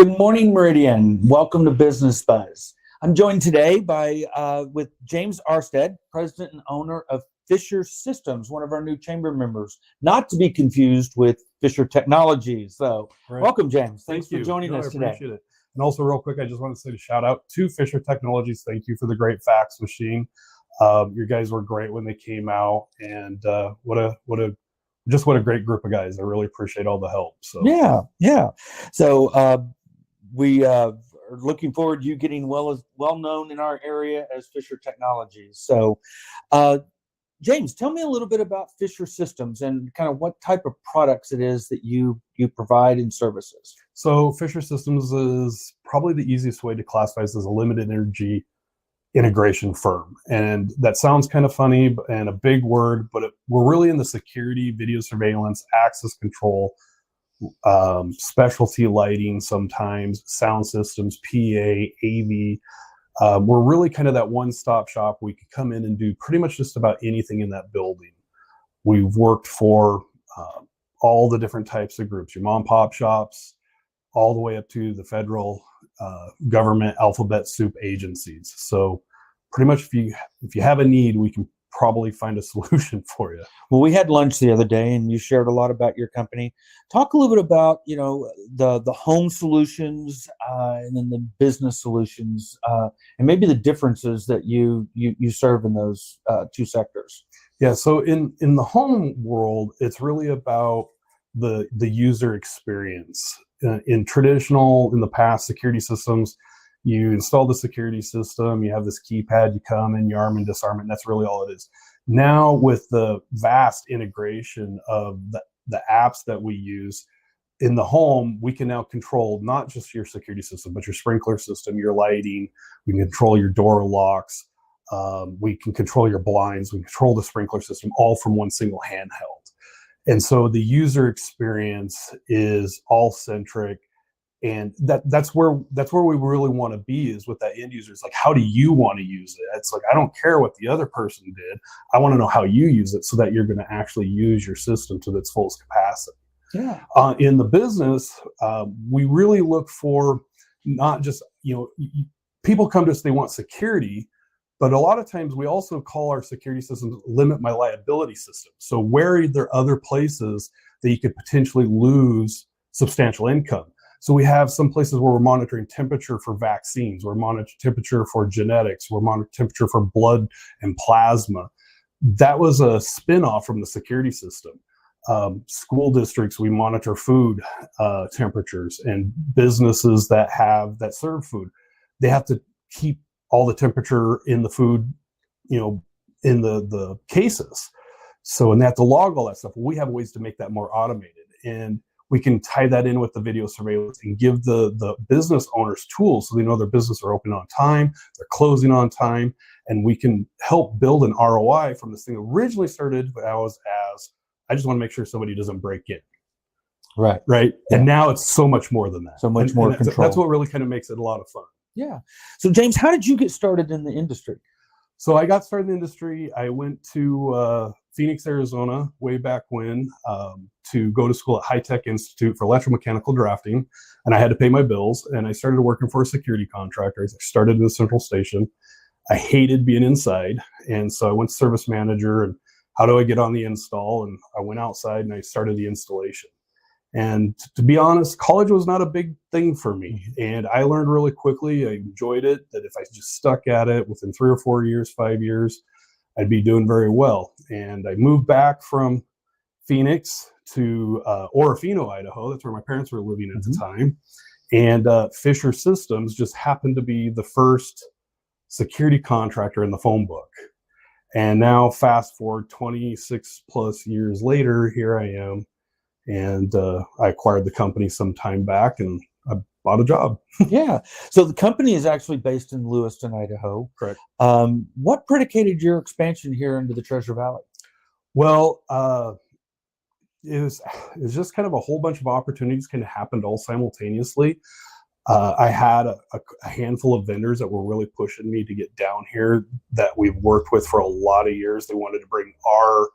Good morning, Meridian. Welcome to Business Buzz. I'm joined today with James Aarstad, president and owner of Fisher Systems, one of our new chamber members, not to be confused with Fisher Technologies. So, Right. Welcome, James. Thanks Thank for joining us today. I appreciate it. And also, real quick, I just want to say a shout out to Fisher Technologies. Thank you for the great fax machine. You guys were great when they came out, and what a great group of guys. I really appreciate all the help. So yeah. So we are looking forward to you getting well known in our area as Fisher Technologies. So, James, tell me a little bit about Fisher Systems and kind of what type of products it is that you provide and services. So Fisher Systems is probably the easiest way to classify us as a limited energy integration firm. And that sounds kind of funny and a big word, but we're really in the security, video surveillance, access control, specialty lighting, sometimes sound systems, PA, AV. We're really kind of that one-stop shop. We could come in and do pretty much just about anything in that building. We've worked for all the different types of groups, your mom and pop shops, all the way up to the federal government alphabet soup agencies. So pretty much if you have a need, we can probably find a solution for you. Well, we had lunch the other day and you shared a lot about your company. Talk a little bit about, the home solutions and then the business solutions and maybe the differences that you serve in those two sectors. Yeah, so in the home world, it's really about the user experience. In the past security systems, you install the security system, you have this keypad, you come in, you arm and disarm it, and that's really all it is. Now, with the vast integration of the apps that we use in the home, we can now control not just your security system, but your sprinkler system, your lighting. We can control your door locks. We can control your blinds. We can control the sprinkler system all from one single handheld. And so the user experience is all centric. And that's where we really want to be, is with that end user. It's like, how do you want to use it? It's like, I don't care what the other person did. I want to know how you use it so that you're going to actually use your system to its fullest capacity. Yeah. In the business, we really look for not just, people come to us, they want security, but a lot of times we also call our security systems limit my liability system. So where are there other places that you could potentially lose substantial income? So we have some places where we're monitoring temperature for vaccines, we're monitoring temperature for genetics, we're monitoring temperature for blood and plasma. That was a spin-off from the security system. School districts, we monitor food temperatures, and businesses that serve food, they have to keep all the temperature in the food, in the cases. So, and they have to log all that stuff. We have ways to make that more automated, and we can tie that in with the video surveillance and give the business owners tools so they know their business are open on time, they're closing on time, and we can help build an ROI from this thing. Originally started as I just want to make sure somebody doesn't break in. Right. Yeah. And now it's so much more than that. So much more control. That's what really kind of makes it a lot of fun. Yeah. So James, how did you get started in the industry? So I got started in the industry. I went to Phoenix, Arizona, way back when, to go to school at High Tech Institute for electromechanical drafting, and I had to pay my bills. And I started working for a security contractor. I started in the central station. I hated being inside, and so I went to service manager. And how do I get on the install? And I went outside and I started the installation. And to be honest, college was not a big thing for me. And I learned really quickly. I enjoyed it, that if I just stuck at it within 3 or 4 years, 5 years, I'd be doing very well. And I moved back from Phoenix to Orofino, Idaho. That's where my parents were living at the time. And Fisher Systems just happened to be the first security contractor in the phone book. And now fast forward 26 plus years later, here I am. And I acquired the company some time back, and I bought a job. Yeah. So the company is actually based in Lewiston, Idaho. Correct. What predicated your expansion here into the Treasure Valley? Well, it was just kind of a whole bunch of opportunities kind of happened all simultaneously. I had a handful of vendors that were really pushing me to get down here that we've worked with for a lot of years. They wanted to bring our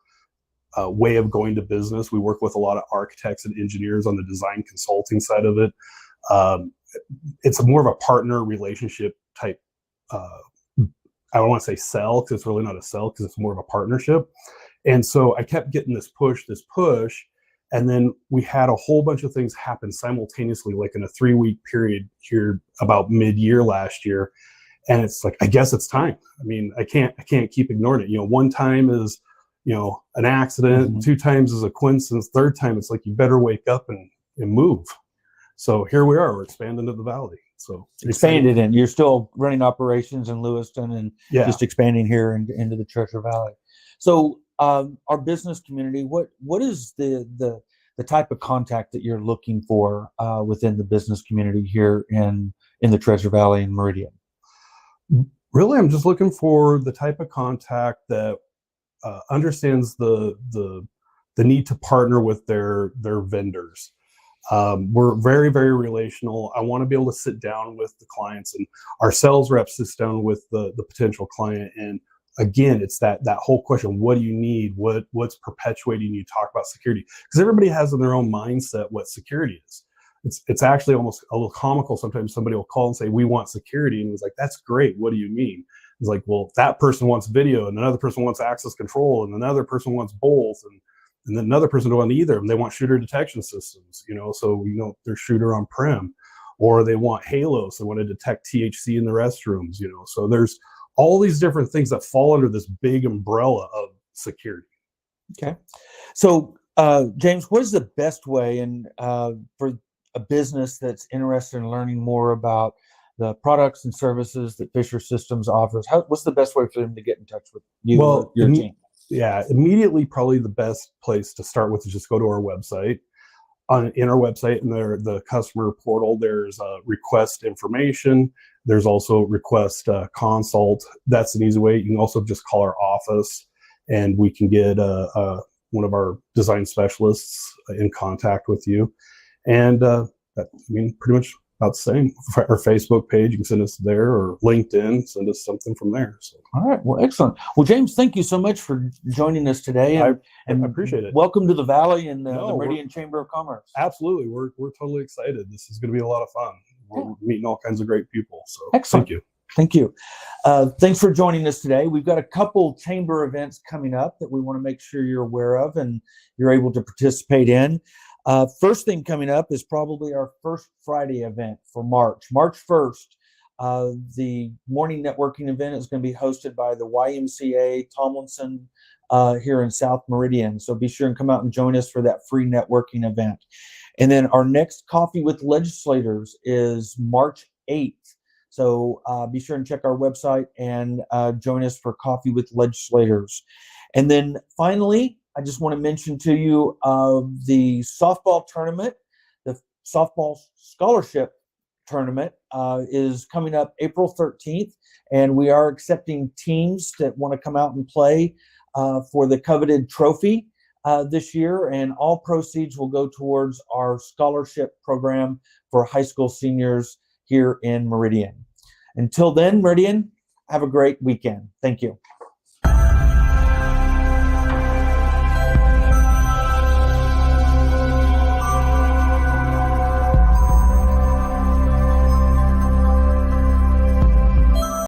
way of going to business. We work with a lot of architects and engineers on the design consulting side of it. it's more of a partner relationship type. I don't want to say sell, because it's really not a sell, because it's more of a partnership. And so I kept getting this push, and then we had a whole bunch of things happen simultaneously, like in a 3-week period here about mid-year last year. And it's like, I guess it's time. I mean, I can't keep ignoring it. You know, one time is, you know, an accident, Mm-hmm. 2 times is a coincidence, 3rd time it's like, you better wake up and move. So here we are, we're expanding to the valley. So Expanded, and you're still running operations in Lewiston and just expanding here into the Treasure Valley. So our business community, what is the type of contact that you're looking for within the business community here in the Treasure Valley and Meridian? Really, I'm just looking for the type of contact that understands the need to partner with their vendors. We're very, very relational. I want to be able to sit down with the clients, and our sales rep sits down with the potential client. And again, it's that whole question: what do you need? What's perpetuating you talk about security? Because everybody has in their own mindset what security is. It's actually almost a little comical. Sometimes somebody will call and say, "We want security," and it's like, "That's great. What do you mean?" It's like, well, that person wants video, and another person wants access control, and another person wants both, and then another person don't want either. And they want shooter detection systems, you know, so, you know, they're shooter on prem, or they want Halo, so they want to detect THC in the restrooms, you know. So there's all these different things that fall under this big umbrella of security. Okay. So, James, what is the best way for a business that's interested in learning more about the products and services that Fisher Systems offers? What's the best way for them to get in touch with you or your team? Yeah, immediately, probably the best place to start with is just go to our website. In our website, in the customer portal, there's request information. There's also request consult. That's an easy way. You can also just call our office, and we can get one of our design specialists in contact with you. And pretty much about the same. Our Facebook page, you can send us there, or LinkedIn, send us something from there. So. All right. Well, excellent. Well, James, thank you so much for joining us today. I appreciate it. Welcome to the Valley and the Meridian Chamber of Commerce. Absolutely. We're totally excited. This is going to be a lot of fun. We're meeting all kinds of great people. So excellent. Thank you. Thank you. Thanks for joining us today. We've got a couple chamber events coming up that we want to make sure you're aware of and you're able to participate in. First thing coming up is probably our first Friday event for March 1st. The morning networking event is going to be hosted by the YMCA Tomlinson here in South Meridian. So be sure and come out and join us for that free networking event. And then our next Coffee with Legislators is March 8th. So be sure and check our website and join us for Coffee with Legislators. And then finally, I just want to mention to you the softball tournament, the softball scholarship tournament is coming up April 13th, and we are accepting teams that want to come out and play for the coveted trophy this year, and all proceeds will go towards our scholarship program for high school seniors here in Meridian. Until then, Meridian, have a great weekend. Thank you.